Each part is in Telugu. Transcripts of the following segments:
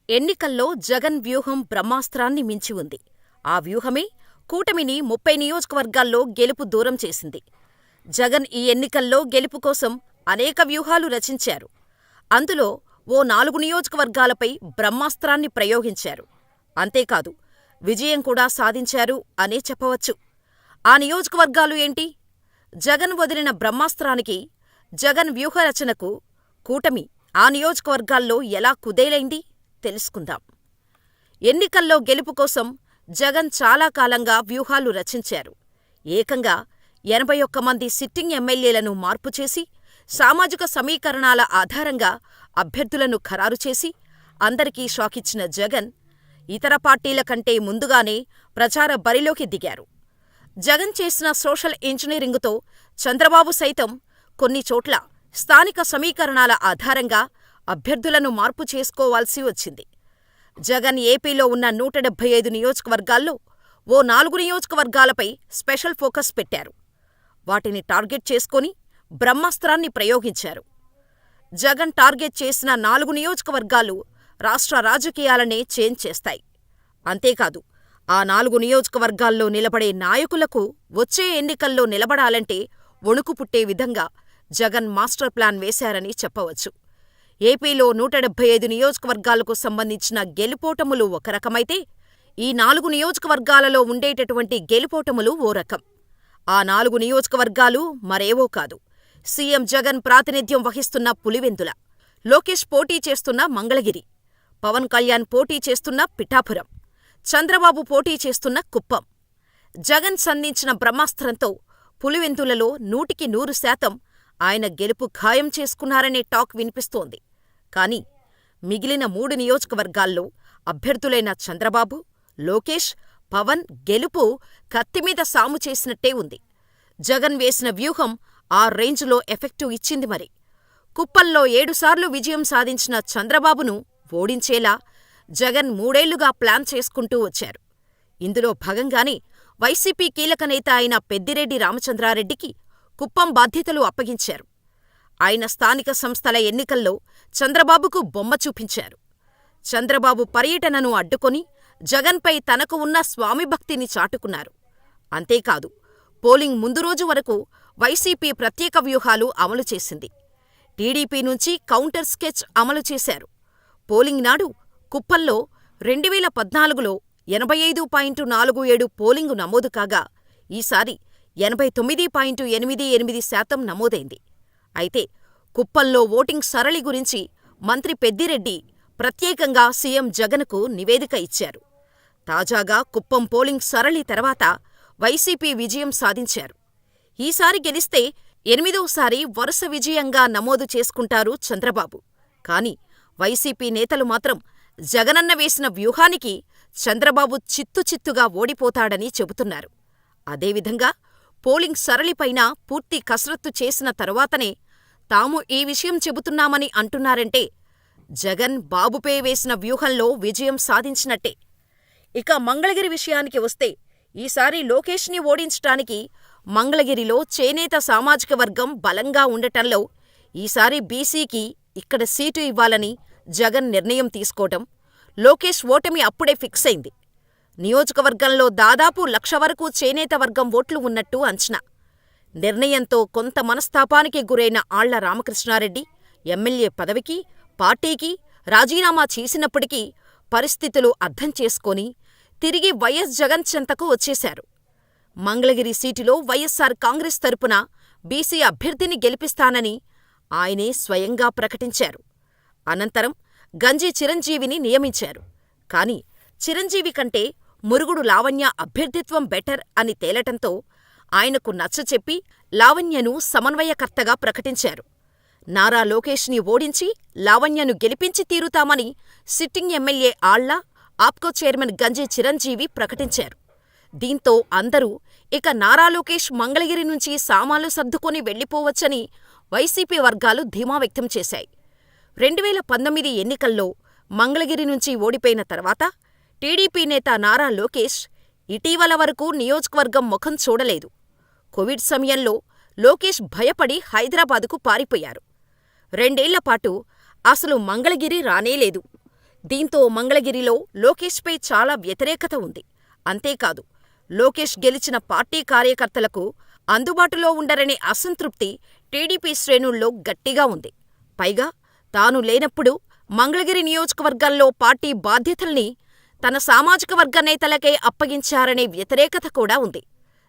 ఎన్నికల్లో జగన్ వ్యూహం బ్రహ్మాస్త్రాన్ని మించి ఉంది. ఆ వ్యూహమే కూటమిని 30 నియోజకవర్గాల్లో గెలుపు దూరం చేసింది. జగన్ ఈ ఎన్నికల్లో గెలుపు కోసం అనేక వ్యూహాలు రచించారు. అందులో ఓ 4 నియోజకవర్గాలపై బ్రహ్మాస్త్రాన్ని ప్రయోగించారు. అంతేకాదు, విజయం కూడా సాధించారు అనే చెప్పవచ్చు. ఆ నియోజకవర్గాలు ఏంటి? జగన్ వదిలిన బ్రహ్మాస్త్రానికి, జగన్ వ్యూహరచనకు కూటమి ఆ నియోజకవర్గాల్లో ఎలా కుదేలైంది తెలుసుకుందాం. ఎన్నికల్లో గెలుపు కోసం జగన్ చాలా కాలంగా వ్యూహాలు రచించారు. ఏకంగా 81 మంది సిట్టింగ్ ఎమ్మెల్యేలను మార్పు చేసి, సామాజిక సమీకరణాల ఆధారంగా అభ్యర్థులను ఖరారు చేసి అందరికీ షాకిచ్చిన జగన్, ఇతర పార్టీల కంటే ముందుగానే ప్రచార బరిలోకి దిగారు. జగన్ చేసిన సోషల్ ఇంజనీరింగుతో చంద్రబాబు సైతం కొన్ని చోట్ల స్థానిక సమీకరణాల ఆధారంగా అభ్యర్థులను మార్పు చేసుకోవాల్సి వచ్చింది. జగన్ ఏపీలో ఉన్న 175 నియోజకవర్గాల్లో ఓ 4 నియోజకవర్గాలపై స్పెషల్ ఫోకస్ పెట్టారు. వాటిని టార్గెట్ చేసుకొని బ్రహ్మాస్త్రాన్ని ప్రయోగించారు. జగన్ టార్గెట్ చేసిన 4 నియోజకవర్గాలు రాష్ట్ర రాజకీయాలనే చేంజ్ చేస్తాయి. అంతేకాదు, ఆ 4 నియోజకవర్గాల్లో నిలబడే నాయకులకు వచ్చే ఎన్నికల్లో నిలబడాలంటే వణుకు పుట్టే విధంగా జగన్ మాస్టర్ ప్లాన్ వేశారని చెప్పవచ్చు. ఏపీలో 175 నియోజకవర్గాలకు సంబంధించిన గెలుపోటములు ఒక రకమైతే, ఈ 4 నియోజకవర్గాలలో ఉండేటటువంటి గెలుపోటములు ఓ రకం. ఆ 4 నియోజకవర్గాలు మరేవో కాదు, సీఎం జగన్ ప్రాతినిధ్యం వహిస్తున్న పులివెందుల, లోకేష్ పోటీ చేస్తున్న మంగళగిరి, పవన్ కళ్యాణ్ పోటీ చేస్తున్న పిఠాపురం, చంద్రబాబు పోటీ చేస్తున్న కుప్పం. జగన్ సంధించిన బ్రహ్మాస్త్రంతో పులివెందులలో 100% ఆయన గెలుపు ఖాయం చేసుకున్నారనే టాక్ వినిపిస్తోంది. కానీ మిగిలిన 3 నియోజకవర్గాల్లో అభ్యర్థులైన చంద్రబాబు, లోకేష్, పవన్ గెలుపు కత్తిమీద సాము చేసినట్టే ఉంది. జగన్ వేసిన వ్యూహం ఆ రేంజ్లో ఎఫెక్టు ఇచ్చింది మరి. కుప్పంలో 7 సార్లు విజయం సాధించిన చంద్రబాబును ఓడించేలా జగన్ 3 ఏళ్లుగా ప్లాన్ చేసుకుంటూ వచ్చారు. ఇందులో భాగంగానే వైసీపీ కీలక నేత అయిన పెద్దిరెడ్డి రామచంద్రారెడ్డికి కుప్పం బాధ్యతలు అప్పగించారు. ఆయన స్థానిక సంస్థల ఎన్నికల్లో చంద్రబాబుకు బొమ్మ చూపించారు. చంద్రబాబు పర్యటనను అడ్డుకొని జగన్పై తనకు ఉన్న స్వామిభక్తిని చాటుకున్నారు. అంతేకాదు, పోలింగ్ ముందు రోజు వరకు వైసీపీ ప్రత్యేక వ్యూహాలు అమలు చేసింది. టీడీపీ నుంచి కౌంటర్ స్కెచ్ అమలు చేశారు. పోలింగ్ నాడు కుప్పంలో 2014లో 85.47 పోలింగు నమోదు కాగా, ఈసారి 89.88% నమోదైంది. అయితే కుప్పంలో ఓటింగ్ సరళి గురించి మంత్రి పెద్దిరెడ్డి ప్రత్యేకంగా సీఎం జగన్కు నివేదిక ఇచ్చారు. తాజాగా కుప్పం పోలింగ్ సరళి తర్వాత వైసీపీ విజయం సాధించారు. ఈసారి గెలిస్తే 8వసారి వరుస విజయంగా నమోదు చేసుకుంటారు చంద్రబాబు. కాని వైసీపీ నేతలు మాత్రం జగనన్న వేసిన వ్యూహానికి చంద్రబాబు చిత్తుచిత్తుగా ఓడిపోతాడని చెబుతున్నారు. అదేవిధంగా పోలింగ్ సరళిపైన పూర్తి కసరత్తు చేసిన తరువాతనే తాము ఈ విషయం చెబుతున్నామని అంటున్నారంటే జగన్ బాబుపై వేసిన వ్యూహంలో విజయం సాధించినట్టే. ఇక మంగళగిరి విషయానికి వస్తే, ఈసారి లోకేష్ని ఓడించటానికి మంగళగిరిలో చేనేత సామాజిక వర్గం బలంగా ఉండటంలో ఈసారి బీసీకి ఇక్కడ సీటు ఇవ్వాలని జగన్ నిర్ణయం తీసుకోవటం, లోకేష్ ఓటమి అప్పుడే ఫిక్స్ అయింది. నియోజకవర్గంలో దాదాపు 1,00,000 వరకు చేనేత వర్గం ఓట్లు ఉన్నట్టు అంచనా. నిర్ణయంతో కొంత మనస్తాపానికి గురైన ఆళ్ల రామకృష్ణారెడ్డి ఎమ్మెల్యే పదవికి, పార్టీకి రాజీనామా చేసినప్పటికీ పరిస్థితులు అర్థం చేసుకొని తిరిగి వైఎస్ జగన్ చెంతకు వచ్చేశారు. మంగళగిరి సీటులో వైఎస్సార్ కాంగ్రెస్ తరపున బీసీ అభ్యర్థిని గెలిపిస్తానని ఆయనే స్వయంగా ప్రకటించారు. అనంతరం గంజి చిరంజీవిని నియమించారు. కాని చిరంజీవి కంటే మురుగుడు లావణ్య అభ్యర్థిత్వం బెటర్ అని తేలటంతో ఆయనకు నచ్చచెప్పి లావణ్యను సమన్వయకర్తగా ప్రకటించారు. నారా లోకేష్ని ఓడించి లావణ్యను గెలిపించి తీరుతామని సిట్టింగ్ ఎమ్మెల్యే ఆళ్ల, ఆప్కో చైర్మన్ గంజి చిరంజీవి ప్రకటించారు. దీంతో అందరూ ఇక నారా లోకేష్ మంగళగిరి నుంచి సామాన్లు సర్దుకొని వెళ్లిపోవచ్చని వైసీపీ వర్గాలు ధీమా వ్యక్తం చేశాయి. 2019 ఎన్నికల్లో మంగళగిరి నుంచి ఓడిపోయిన తర్వాత టీడీపీ నేత నారా లోకేష్ ఇటీవల వరకు నియోజకవర్గం ముఖం చూడలేదు. కోవిడ్ సమయంలో లోకేష్ భయపడి హైదరాబాదుకు పారిపోయారు. 2 ఏళ్లపాటు అసలు మంగళగిరి రానేలేదు. దీంతో మంగళగిరిలో లోకేష్పై చాలా వ్యతిరేకత ఉంది. అంతేకాదు, లోకేష్ గెలిచిన పార్టీ కార్యకర్తలకు అందుబాటులో ఉండరనే అసంతృప్తి టీడీపీ శ్రేణుల్లో గట్టిగా ఉంది. పైగా తాను లేనప్పుడు మంగళగిరి నియోజకవర్గంలో పార్టీ బాధ్యతల్ని తన సామాజిక వర్గ నేతలకే అప్పగించారనే వ్యతిరేకత కూడా ఉంది.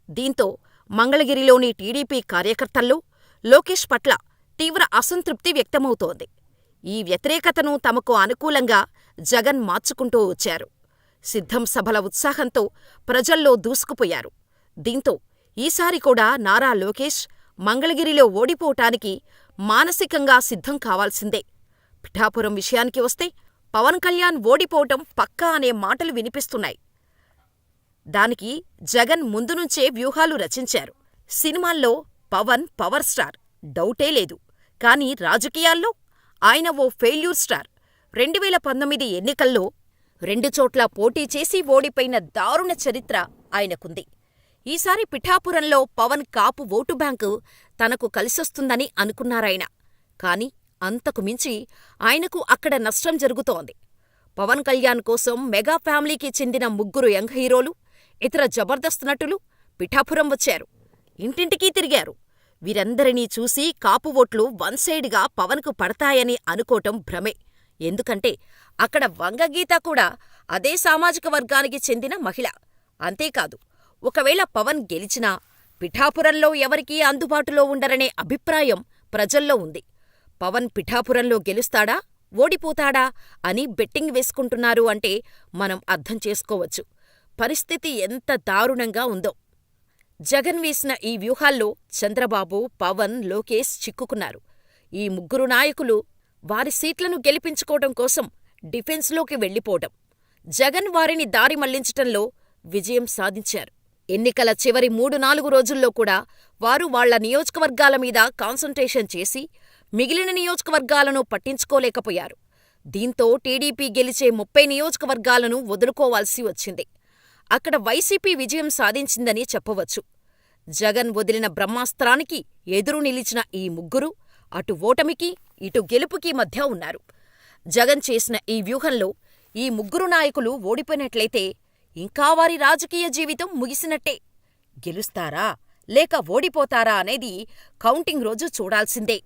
దీంతో మంగళగిరిలోని టీడీపీ కార్యకర్తల్లో లోకేష్ పట్ల తీవ్ర అసంతృప్తి వ్యక్తమవుతోంది. ఈ వ్యతిరేకతను తమకు అనుకూలంగా జగన్ మార్చుకుంటూ వచ్చారు. సిద్ధం సభల ఉత్సాహంతో ప్రజల్లో దూసుకుపోయారు. దీంతో ఈసారి కూడా నారా లోకేష్ మంగళగిరిలో ఓడిపోవటానికి మానసికంగా సిద్ధం కావాల్సిందే. పిఠాపురం విషయానికి వస్తే పవన్ కళ్యాణ్ ఓడిపోవటం పక్కా అనే మాటలు వినిపిస్తున్నాయి. దానికి జగన్ ముందునుంచే వ్యూహాలు రచించారు. సినిమాల్లో పవన్ పవర్ స్టార్, డౌటే లేదు. కానీ రాజకీయాల్లో ఆయన ఓ ఫెయిల్యూర్ స్టార్. 2019 ఎన్నికల్లో 2 చోట్ల పోటీ చేసి ఓడిపోయిన దారుణ చరిత్ర ఆయనకుంది. ఈసారి పిఠాపురంలో పవన్ కాపు ఓటు బ్యాంకు తనకు కలిసొస్తుందని అనుకున్నారాయన. కాని అంతకు మించి ఆయనకు అక్కడ నష్టం జరుగుతోంది. పవన్ కళ్యాణ్ కోసం మెగా ఫ్యామిలీకి చెందిన 3 యంగ్ హీరోలు, ఇతర జబర్దస్త్ నటులు పిఠాపురం వచ్చారు. ఇంటింటికీ తిరిగారు. వీరందరినీ చూసి కాపు ఓట్లు వన్ సైడ్గా పవన్కు పడతాయని అనుకోవటం భ్రమే. ఎందుకంటే అక్కడ వంగగీత కూడా అదే సామాజిక వర్గానికి చెందిన మహిళ. అంతేకాదు, ఒకవేళ పవన్ గెలిచినా పిఠాపురంలో ఎవరికీ అందుబాటులో ఉండరనే అభిప్రాయం ప్రజల్లో ఉంది. పవన్ పిఠాపురంలో గెలుస్తాడా, ఓడిపోతాడా అని బెట్టింగ్ వేసుకుంటున్నారు అంటే మనం అర్థం చేసుకోవచ్చు పరిస్థితి ఎంత దారుణంగా ఉందో. జగన్ వేసిన ఈ వ్యూహాల్లో చంద్రబాబు, పవన్, లోకేష్ చిక్కుకున్నారు. ఈ 3 నాయకులు వారి సీట్లను గెలిపించుకోవటం కోసం డిఫెన్స్లోకి వెళ్లిపోవటం, జగన్ వారిని దారి మళ్లించటంలో విజయం సాధించారు. ఎన్నికల చివరి 3-4 రోజుల్లో కూడా వారు వాళ్ల నియోజకవర్గాల మీద కాన్సంట్రేషన్ చేసి మిగిలిన నియోజకవర్గాలను పట్టించుకోలేకపోయారు. దీంతో టీడీపీ గెలిచే 30 నియోజకవర్గాలను వదులుకోవాల్సి వచ్చింది. అక్కడ వైసీపీ విజయం సాధించిందని చెప్పవచ్చు. జగన్ వదిలిన బ్రహ్మాస్త్రానికి ఎదురు నిలిచిన ఈ 3 అటు ఓటమికి, ఇటు గెలుపుకి మధ్య ఉన్నారు. జగన్ చేసిన ఈ వ్యూహంలో ఈ 3 నాయకులు ఓడిపోయినట్లయితే ఇంకా వారి రాజకీయ జీవితం ముగిసినట్టే. గెలుస్తారా లేక ఓడిపోతారా అనేది కౌంటింగ్ రోజు చూడాల్సిందే.